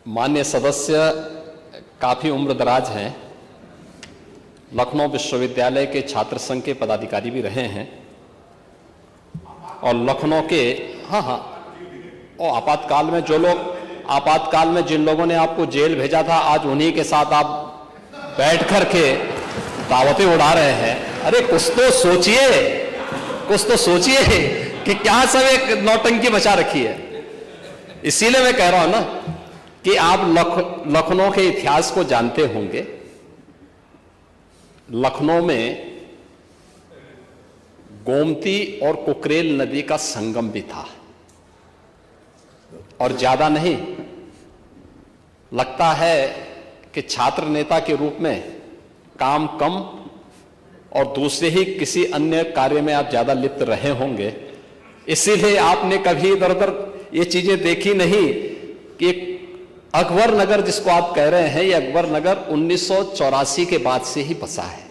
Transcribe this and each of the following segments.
माननीय सदस्य काफ़ी उम्रदराज हैं, लखनऊ विश्वविद्यालय के छात्र संघ के पदाधिकारी भी रहे हैं और लखनऊ के और आपातकाल में जिन लोगों ने आपको जेल भेजा था, आज उन्हीं के साथ आप बैठ कर के दावतें उड़ा रहे हैं। अरे कुछ तो सोचिए कि क्या सब एक नौटंकी मचा रखी है। इसीलिए मैं कह रहा हूं ना कि आप लखनऊ के इतिहास को जानते होंगे। लखनऊ में गोमती और कुकरेल नदी का संगम भी था और ज्यादा नहीं, लगता है कि छात्र नेता के रूप में काम कम और दूसरे ही किसी अन्य कार्य में आप ज्यादा लिप्त रहे होंगे, इसीलिए आपने कभी इधर उधर ये चीजें देखी नहीं कि अकबर नगर जिसको आप कह रहे हैं, ये अकबर नगर 1984 के बाद से ही बसा है।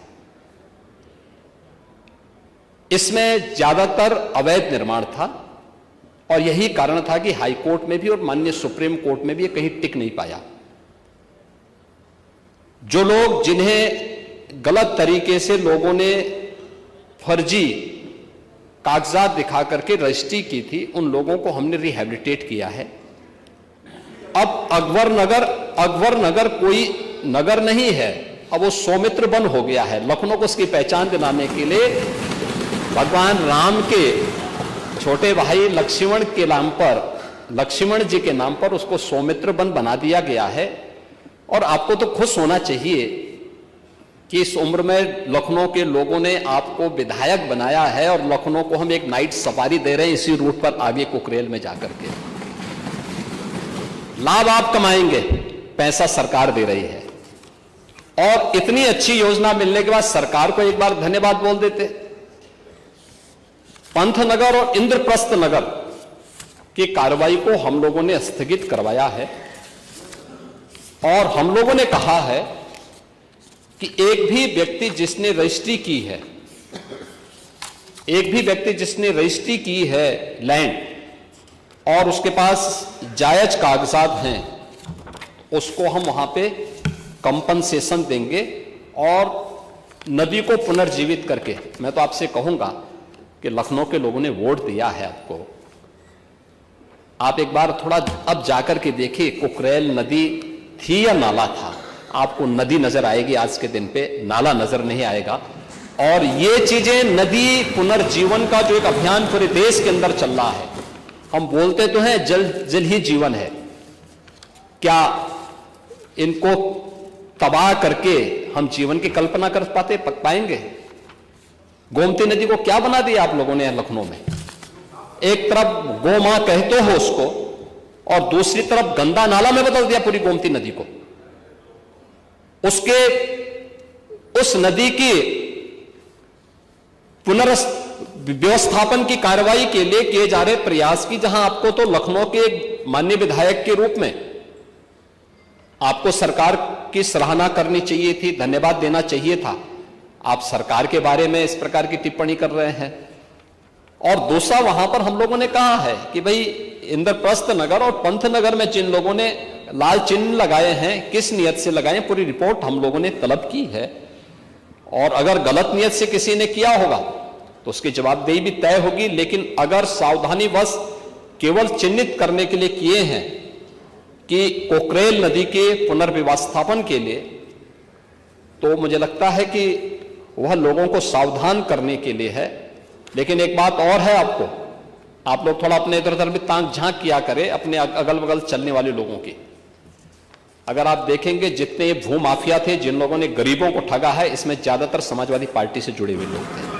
इसमें ज्यादातर अवैध निर्माण था और यही कारण था कि हाई कोर्ट में भी और माननीय सुप्रीम कोर्ट में भी ये कहीं टिक नहीं पाया। जो लोग जिन्हें गलत तरीके से लोगों ने फर्जी कागजात दिखा करके रजिस्ट्री की थी, उन लोगों को हमने रिहैबिलिटेट किया है। अब अकबर नगर कोई नगर नहीं है, अब वो सौमित्र वन हो गया है। लखनऊ को उसकी पहचान दिलाने के लिए भगवान राम के छोटे भाई लक्ष्मण जी के नाम पर उसको सौमित्र वन बना दिया गया है। और आपको तो खुश होना चाहिए कि इस उम्र में लखनऊ के लोगों ने आपको विधायक बनाया है और लखनऊ को हम एक नाइट सफारी दे रहे हैं इसी रूट पर आगे कुकरेल में जाकर के। लाभ आप कमाएंगे, पैसा सरकार दे रही है। और इतनी अच्छी योजना मिलने के बाद सरकार को एक बार धन्यवाद बोल देते। पंथनगर और इंद्रप्रस्थ नगर की कार्रवाई को हम लोगों ने स्थगित करवाया है और हम लोगों ने कहा है कि एक भी व्यक्ति जिसने रजिस्ट्री की है लैंड और उसके पास जायज कागजात हैं, उसको हम वहां पे कंपनसेशन देंगे और नदी को पुनर्जीवित करके। मैं तो आपसे कहूंगा कि लखनऊ के लोगों ने वोट दिया है आपको, आप एक बार थोड़ा अब जाकर के देखिए कुकरेल नदी थी या नाला था। आपको नदी नजर आएगी, आज के दिन पे नाला नजर नहीं आएगा। और ये चीजें नदी पुनर्जीवन का जो एक अभियान पूरे देश के अंदर चल रहा है, हम बोलते तो हैं जल जल ही जीवन है, क्या इनको तबाह करके हम जीवन की कल्पना कर पाएंगे? गोमती नदी को क्या बना दिया आप लोगों ने लखनऊ में? एक तरफ गो मां कहते हो उसको और दूसरी तरफ गंदा नाला में बदल दिया पूरी गोमती नदी को। उस नदी की पुनर्व्यवस्थापन की कार्रवाई के लिए किए जा रहे प्रयास की, जहां आपको तो लखनऊ के एक माननीय विधायक के रूप में आपको सरकार की सराहना करनी चाहिए थी, धन्यवाद देना चाहिए था। आप सरकार के बारे में इस प्रकार की टिप्पणी कर रहे हैं। और दूसरा, वहां पर हम लोगों ने कहा है कि भाई इंद्रप्रस्थ नगर और पंथनगर में जिन लोगों ने लाल चिन्ह लगाए हैं, किस नियत से लगाए, पूरी रिपोर्ट हम लोगों ने तलब की है। और अगर गलत नियत से किसी ने किया होगा तो उसकी जवाबदेही भी तय होगी। लेकिन अगर सावधानीवश केवल चिन्हित करने के लिए किए हैं कि कुकरेल नदी के पुनर्व्यवस्थापन के लिए, तो मुझे लगता है कि वह लोगों को सावधान करने के लिए है। लेकिन एक बात और है, आप लोग थोड़ा अपने इधर उधर भी ताक झांक किया करें अपने अगल बगल चलने वाले लोगों की। अगर आप देखेंगे जितने भू माफिया थे, जिन लोगों ने गरीबों को ठगा है, इसमें ज्यादातर समाजवादी पार्टी से जुड़े हुए लोग थे।